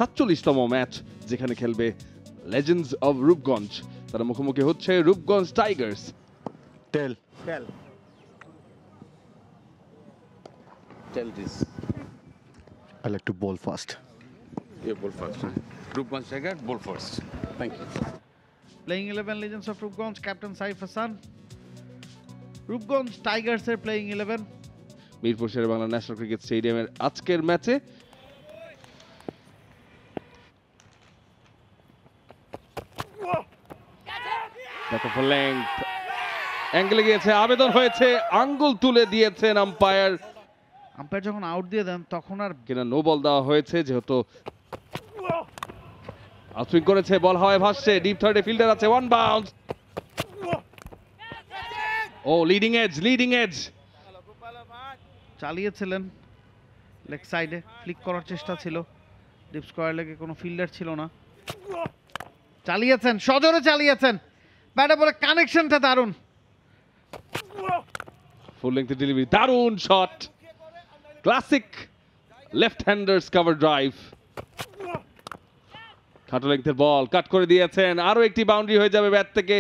47তম match যেখানে খেলবে legends of Rupganj. তারা মুখোমুখি হচ্ছে Rupganj tigers. Tell this. I like to bowl fast. Yeah, ball first. Rupman Tiger, ball first. Thank you. Playing 11 Legends of Rupgonj, Captain Saif Hassan. Rupgonj Tigers এর playing 11. Mirpur শেরে Bangla national cricket স্টেডিয়ামের আজকের ম্যাচে অ্যাঙ্গেলে গিয়েছে, আবেদন হয়েছে, আঙ্গুল তুলে দিয়েছেন আম্পায়ার। আম্পায়ার যখন আউট দিয়ে দেন তখন আর কিনা নো বল দেওয়া হয়েছে, যেহেতু আউটসুইং করেছে, বল হাওয়ায় ভাসছে, ডিপ থার্ডে ফিল্ডার আছে, ওয়ান বাউন্স। ও লিডিং এজ চালিয়েছিলেন লেগ সাইডে, ফ্লিক করার চেষ্টা ছিল, ডিপ স্কয়ার লেগে কোনো ফিল্ডার ছিল না, চালিয়েছেন, সজোরে চালিয়েছেন, ব্যাটে বলে কানেকশনটা দারুণ, ফুল লেংথ ডেলিভারি, দারুণ shot, classic left handers cover drive. খাটো লেংথের বল কাট করে দিয়েছেন, আরো একটি বাউন্ডারি হয়ে যাবে ব্যাট থেকে।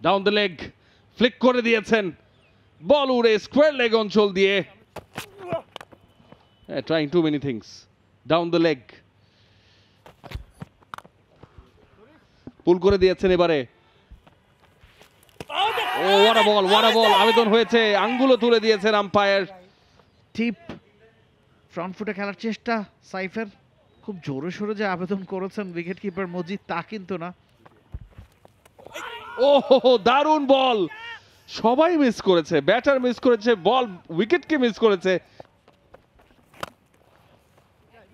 ডাউন দ্য লেগ ফ্লিক করে দিয়েছেন, বল উড়ে স্কোয়ার লেগ অঞ্চল দিয়ে। Trying to many things. Down the leg pull করে দিয়েছেন এবারে। ও ওয়াট আ বল, আবেদন হয়েছে, আঙ্গুলও তুলে দিয়েছেন আম্পায়ার। টিপ ফ্রন্ট ফুটে খেলার চেষ্টা সাইফের, খুব জোরে সোরে যে আবেদন করেছেন উইকেট কিপার মজিদ তা কিন্তু না। ও দারুণ বল, সবাই মিস করেছে, ব্যাটার মিস করেছে, বল উইকেটকে মিস করেছে।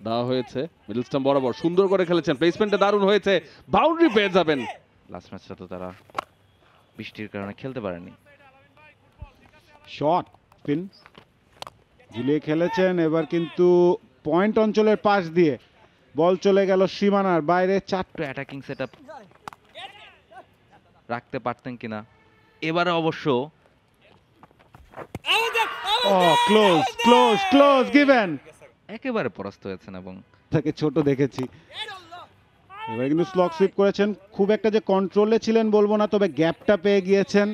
দেওয়া হয়েছে মিডল স্টাম্প বরাবর, সুন্দর করে খেলেছেন, প্লেসমেন্টটা দারুণ হয়েছে, বাউন্ডারি পেয়ে যাবেন। লাস্ট ম্যাচটা তো তারা বৃষ্টির কারণে খেলতে পারেনি। শট স্পিন ঝুলিয়ে খেলেছেন, এবার কিন্তু পয়েন্ট অঞ্চলের পাশ দিয়ে বল চলে গেল সীমানার বাইরে। চারটে অ্যাটাকিং সেটআপ রাখতে পারতেন কিনা এবারে, অবশ্য ক্লোজ গিভেন, একেবারে পরাস্ত হয়েছেন এবং তাকে ছোট দেখেছি। এবারে কিন্তু স্লগ সুইপ করেছেন, খুব একটা যে কন্ট্রোলে ছিলেন বলবো না, তবে গ্যাপটা পেয়ে গিয়েছেন।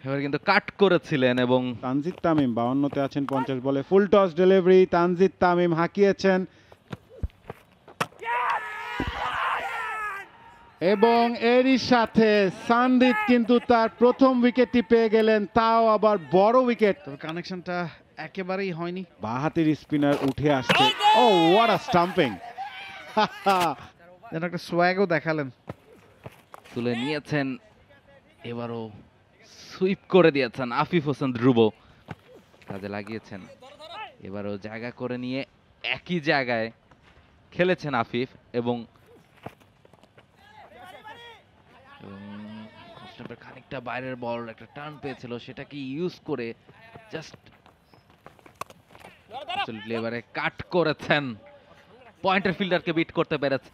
এবারে কিন্তু কাট করেছিলেন এবং তানজিদ তামিম 52তে আছেন 50 বলে। Full toss delivery, Tanzid Tamim হাঁকিয়েছেন এবং এরই সাথে সানজিদ কিন্তু তার প্রথম উইকেটটি পেয়ে গেলেন, তাও আবার বড় উইকেট। তবে কানেকশনটা একেবারেই হয়নি। বাঁহাতির স্পিনার উঠে আসছে, ও হোয়াট আ স্টাম্পিং, যেন একটা সোয়াগও দেখালেন। তুলে নিয়েছেন, এবারও সুইপ করে দিয়েছেন আফিফ হোসেন ধ্রুব, কাজে লাগিয়েছেন। এবারও জায়গা করে নিয়ে একই জায়গায় খেলেছেন আফিফ এবং খানিকটা বাইরের বল একটা টার্ন পেয়েছিল, সেটাকে ইউজ করে জাস্ট এবারে কাট করেছেন, পয়েন্টের ফিল্ডারকে বিট করতে পেরেছে।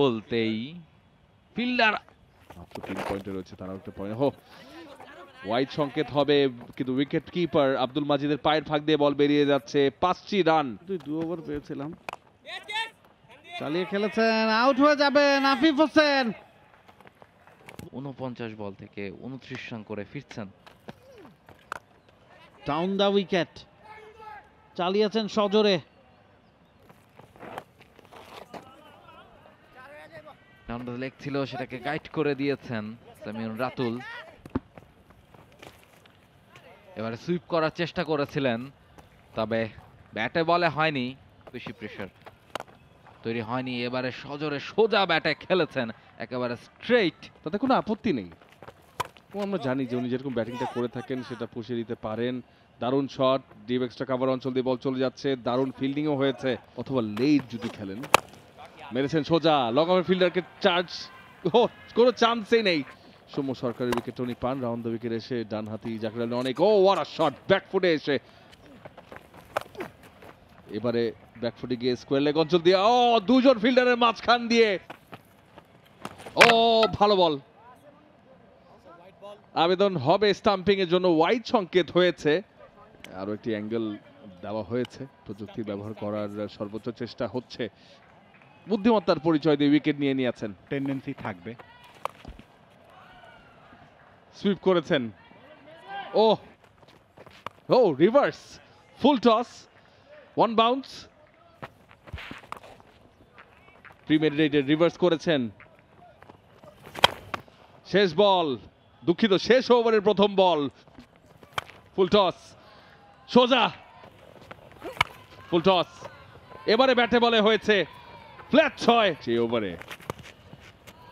বলতেই ফিল্ডার মাত্র 3 পয়েন্টে রয়েছে, তারা একটা পয়েন্ট ওয়াইড সংকেত হবে, কিন্তু উইকেট কিপার আব্দুল মাজিদের পায়ের ফাঁক দিয়ে বল বেরিয়ে যাচ্ছে। 5টি রান, 2 ওভার পেয়েছিলাম। চালিয়ে খেলেছেন, আউট হয়ে যাবেন আফিফ হোসেন। 49 বল থেকে 29 রান করে ফিরছেন। ডাউন দা উইকেট, চালিয়েছেন সজোরে। ডাউন দা লেগ ছিল, সেটাকে গাইড করে দিয়েছেন সামিউন রাতুল। এবারে সুইপ করার চেষ্টা করেছিলেন, তবে ব্যাটে বলে হয়নি, বেশি প্রেসার তৈরি হয়নি। এবারে সজোরে সোজা ব্যাটে খেলেছেন, একেবারে স্ট্রেইট, তাতে কোনো আপত্তি নেই। আমরা জানি যে উনি যেরকম ব্যাটিংটা করে থাকেন সেটা পুষিয়ে দিতে পারেন। দারুণ শট, ডিপ এক্সট্রা কাভার অঞ্চল দিয়ে বল চলে যাচ্ছে, দারুণ ফিল্ডিংও হয়েছে, অথবা লেট যদি খেলেন, মেরেছেন সোজা, লং অফের ফিল্ডারকে চার্জ, কোনো চান্সই নেই। সৌম্য সরকারের উইকেট উনি পান, রাউন্ড দ্য উইকেট এসে ডান হাতি জাকির আলী অনেক, ও ওয়াট আ শট, ব্যাকফুটে এসে এবারে ব্যাকফুটে গিয়ে স্কোয়ার লেগ অঞ্চল দিয়ে, ও দুজন ফিল্ডারের মাঝখান দিয়ে, ও ভালো বল, আবেদন হবে স্টাম্পিং এর জন্য, ওয়াইড সংকেত হয়েছে। আরো একটি অ্যাঙ্গেল দেওয়া হয়েছে, প্রযুক্তি ব্যবহার করার সর্বোচ্চ চেষ্টা হচ্ছে। বুদ্ধিমত্তার পরিচয় দিয়ে উইকেট নিয়ে নিয়েছেন। টেন্ডেন্সি থাকবে। সুইপ করেছেন। ও ও reverse full toss, one bounce. Premeditated reverse করেছেন। শেষ বল, দুঃখিত, শেষ ওভারের প্রথম বল। ফুল টস, সোজা ফুল টস। এবারে ব্যাটে বলে হয়েছে ফ্ল্যাট 6 সেই ওভারে।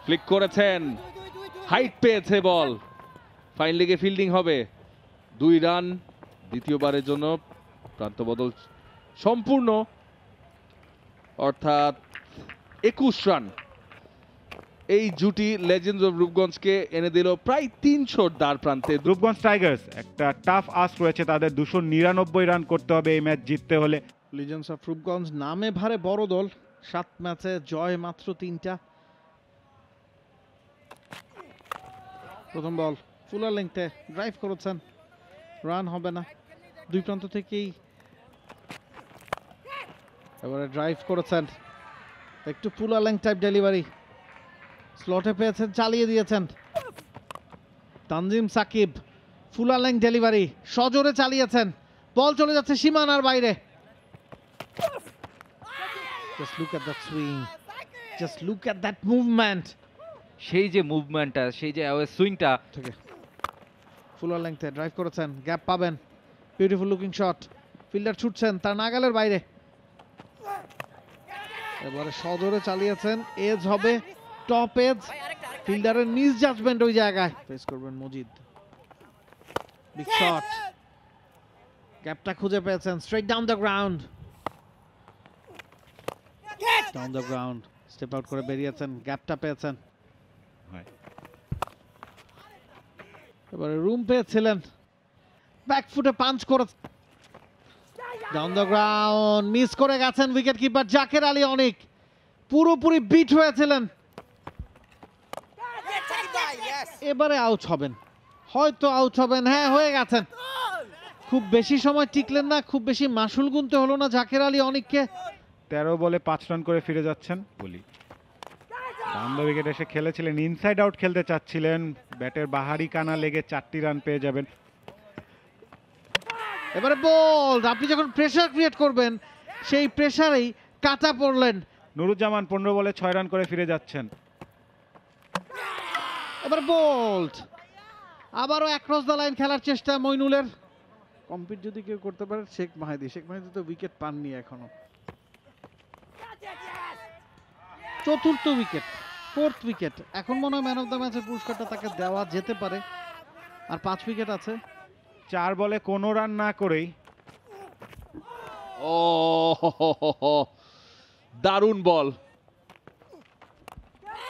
ফ্লিক করেছেন, হাইট পেয়েছে বল। ফাইন লেগে ফিল্ডিং হবে। 2 রান, দ্বিতীয়বারের জন্য প্রান্ত বদল সম্পূর্ণ, অর্থাৎ 21 রান। এই জুটি লেজেন্ডস অফ রূপগঞ্জকে এনে দিল প্রায় 300 দ্বার প্রান্তে। রূপগঞ্জ টাইগার্স একটা টাফ আস্ক রয়েছে তাদের, 299 রান করতে হবে এই ম্যাচ জিততে হলে। লিজেন্ডস অফ রূপগঞ্জ নামে ভারে বড় দল, 7 ম্যাচে জয় মাত্র 3টা। প্রথম বল ফুলার লেংথে ড্রাইভ করেছেন, রান হবে না। 2 প্রান্ত থেকেই এবারে ড্রাইভ করেছেন, একটু পুলা লেংথ টাইপ ডেলিভারি, স্লটে পেয়েছেন, চালিয়ে দিয়েছেন। তানজিম সাকিব ফুলা লেংথ ডেলিভারি সজোরে চালিয়েছেন, বল চলে যাচ্ছে সীমানার বাইরে। Just look at that swing. Just look at that movement. সেই যে মুভমেন্টটা, সেই যে সুইংটা, থেকে ফুলার লেংথে ড্রাইভ করেছেন, গ্যাপ পাবেন। বিউটিফুল লুকিং শট, ফিল্ডার ছুটছেন তার নাগালের বাইরে। এবারে সজোরে চালিয়েছেন, এজ হবে টপ এজ, ফিল্ডারের মিস জাজমেন্ট ওই জায়গায়। ফেস করবেন মজিদ, বিগ শট, গ্যাপটা খুঁজে পেয়েছেন, straight down the ground, down the ground, step out করে বেরিয়েছেন, গ্যাপটা পেয়েছেন। এবারে রুম পেয়েছিলেন, ব্যাকফুটে পাঞ্চ করে ডাউন দ্য গ্রাউন্ড, মিস করে গেছেন উইকেট কিপার জাকের আলী অনিক। পুরোপুরি বিট হয়েছিলেন, এবারে আউট হবেন, হয়তো আউট হবেন। হ্যাঁ, হয়ে গেছেন। খুব বেশি সময় টিকলেন না, খুব বেশি মাসুল গুনতে হলো না জাকের আলী অনিককে। 13 বলে 5 রান করে ফিরে যাচ্ছেন বলি। ডাউন দ্য উইকেট এসে খেলেছিলেন, ইনসাইড আউট খেলতে চাচ্ছিলেন, ব্যাটের বাহারি কানা লেগে 4টি রান পেয়ে যাবেন। এবারে বল, আপনি যখন প্রেসার ক্রিয়েট করবেন সেই প্রেসারেই কাটা পড়লেন। নুরুজ্জামান 15 বলে 6 রান করে ফিরে যাচ্ছেন। এবার বোল্ড, আবারও অ্যাক্রস দ্য লাইন খেলার চেষ্টা মইনুলের। কম্পিট যদি কেউ করতে পারে শেখ মাহিদি, শেখ মাহিদি তো উইকেট পাননি এখনো। চতুর্থ উইকেট, 4th উইকেট, এখন মনে হয় ম্যান অফ দ্য ম্যাচের পুরস্কারটা তাকে দেওয়া যেতে পারে। আর 5 উইকেট আছে। 4 বলে কোনো রান না করেই ও দারুণ বল,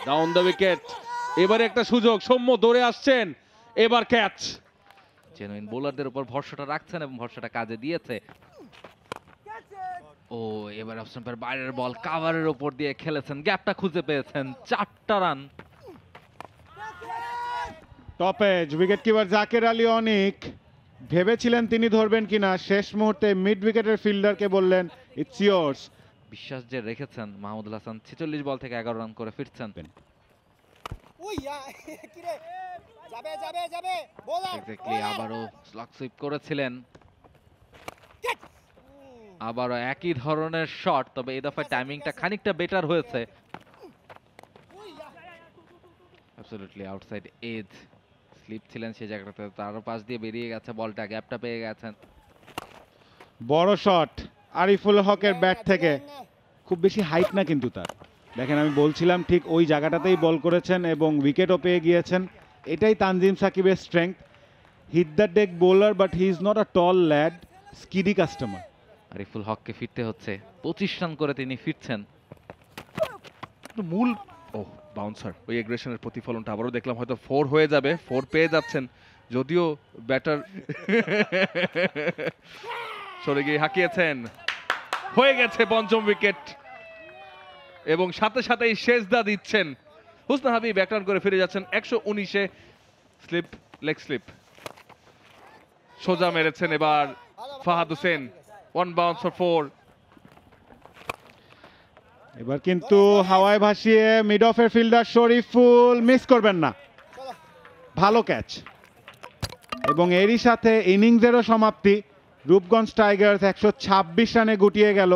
ডাউন দ্য উইকেট। এবারে একটা সুযোগ, সৌম্য দৌড়ে আসছেন, এবার ক্যাচ। জেনুইন বোলারদের উপর ভরসাটা রাখছেন এবং ভরসাটা কাজে দিয়েছে। ও এবার অফ স্টাম্পের বাইরের বল কাভারের উপর দিয়ে খেলেছেন, গ্যাপটা খুঁজে পেয়েছেন, 4টা রান। Top edge wicket keeper Jaker Ali Anik ভেবেছিলেন তিনি ধরবেন কিনা, শেষ মুহূর্তে মিড উইকেটের ফিল্ডারকে বললেন ইটস ইয়োর্স। বিশ্বাস যে রেখেছেন, মাহমুদুল হাসান 46 বল থেকে 11 রান করে ফিরছেন। এক্স্যাক্টলি, আবারও স্লগ সুইপ করেছিলেন, আবারও একই ধরনের শট, তবে এই দফায় টাইমিংটা খানিকটা বেটার হয়েছে। অ্যাবসলিউটলি আউটসাইড এজ, স্লিপ ছিলেন সেই জায়গাটাতে, তারও পাশ দিয়ে বেরিয়ে গেছে বলটা, গ্যাপটা পেয়ে গেছেন। বড় শট আরিফুল হকের ব্যাট থেকে, খুব বেশি হাইট না কিন্তু তার। দেখেন আমি বলছিলাম ঠিক ওই জায়গাটাতেই বল করেছেন এবং উইকেটও পেয়ে গিয়েছেন। এটাই তানজিম সাকিবের strength. Hit the deck bowler but he is not a tall lad, skiddy customer. Ariful হককে ফিরতে হচ্ছে, 25 রান করে তিনি ফিরছেন। মূল ও বাউন্সার, ওই এগ্রেশনের প্রতিফলনটা আবারও দেখলাম, হয়তো 4 হয়ে যাবে, 4 পেয়ে যাচ্ছেন, যদিও ব্যাটার সরে গিয়ে হাঁকিয়েছেন। হয়ে গেছে 5ম উইকেট এবং সাথে সাথেই শেষদা দিচ্ছেন। হুসনা হাবিব 1 রান করে ফিরে যাচ্ছেন 119-এ। স্লিপ লেগ স্লিপ সোজা মেরেছেন এবার ফাহাদ হোসেন, 1 বাউন্স ফর 4। এবার কিন্তু হাওয়ায় ভাসিয়ে মিড অফের ফিল্ডার শরীফুল মিস করবেন না, ভালো ক্যাচ। এবং এরই সাথে ইনিংসেরও সমাপ্তি। রূপগঞ্জ টাইগার্স 126 রানে গুটিয়ে গেল।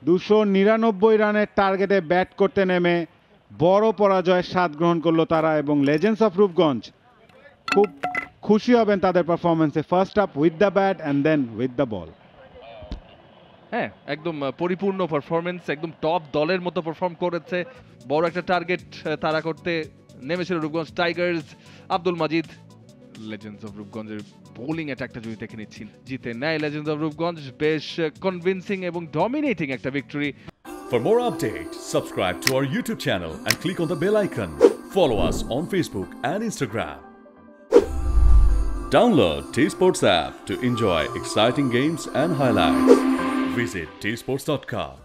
299 রানের টার্গেটে ব্যাট করতে নেমে বড় পরাজয়ের স্বাদ গ্রহণ করলো তারা, এবং লেজেন্ডস অফ রূপগঞ্জ খুব খুশি হবেন তাদের পারফরমেন্সে। First up with the bat and then with the ball. হ্যাঁ, একদম পরিপূর্ণ পারফরমেন্স, একদম টপ দলের মতো পারফর্ম করেছে। বড় একটা টার্গেট তারা করতে নেমেছিল Rupganj tigers. Abdul Majid, legends of রূপগঞ্জের বোলিং অ্যাটাকটা যদি দেখে নিচ্ছি, জিতে নেয় লেজেন্ডস অফ রূপগঞ্জ। বেশ কনভিন্সিং এবং ডমিনেটিং একটা victory. For more updates, subscribe to our YouTube channel and click on the bell icon. Follow us on Facebook and Instagram. Download T-Sports app to enjoy exciting games and highlights. Visit tsports.com.